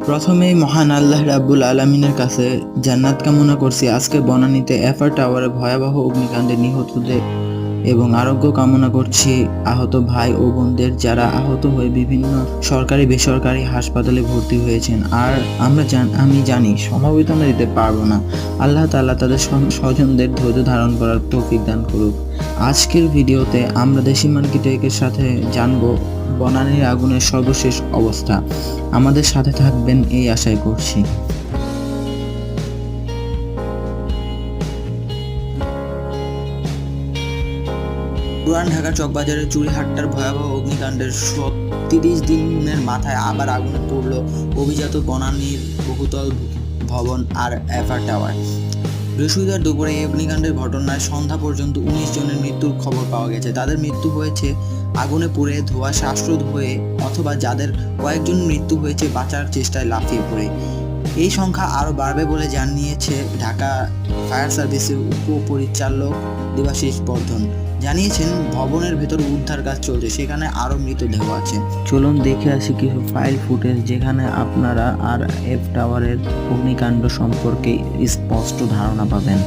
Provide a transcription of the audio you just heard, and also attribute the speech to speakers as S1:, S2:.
S1: প্রথমেই মহান আল্লাহ রাব্বুল আলামিনের কাছে জান্নাত কামনা করছি। আজকে বনানীতে এফআর টাওয়ারে ভয়াবহ অগ্নিকাণ্ডে নিহতদের এবং আরোগ্য কামনা করছি আহত ভাই ও বোনদের, যারা আহত হয়ে বিভিন্ন সরকারি বেসরকারি হাসপাতালে ভর্তি হয়েছেন। আর আমি জানি সমবেদনা দিতে পারবো না। আল্লাহ তাআলা তাদের স্বজনদের ধৈর্য ধারণ করার তৌফিক দান করুক। আজকের ভিডিওতে আমরা দেশি মার্কেটের সাথে জানবো বনানীর আগুনের সর্বশেষ অবস্থা। আমাদের সাথে থাকবেন এই আশাই করছি। পুরান ঢাকার চকবাজারের চুরিহাট্টার ভয়াবহ অগ্নিকাণ্ডের ৩০ দিনের মাথায় আবার আগুনে পড়ল অভিজাত বনানীর বহুতল ভবন আর এফআর টাওয়ার। বৃহস্পতিবার দুপুরে এই অগ্নিকাণ্ডের ঘটনায় সন্ধ্যা পর্যন্ত ১৯ জনের মৃত্যুর খবর পাওয়া গেছে। তাদের মৃত্যু হয়েছে আগুনে পুড়ে ধোঁয়া শ্বাসরোধ হয়ে, অথবা যাদের কয়েকজন মৃত্যু হয়েছে বাঁচার চেষ্টায় লাফিয়ে পড়ে। এই সংখ্যা আরও বাড়বে বলে জানিয়েছে ঢাকা ফায়ার সার্ভিসের উপপরিচালক দেবাশিস বর্ধন। জানিয়েছেন ভবনের ভেতর উদ্ধার কাজ চলছে, সেখানে আরও মৃতদেহ আছে। চলুন দেখে আসি কিছু ফাইল ফুটেজ, যেখানে আপনারা আর এফ টাওয়ারের অগ্নিকাণ্ড সম্পর্কে স্পষ্ট ধারণা পাবেন।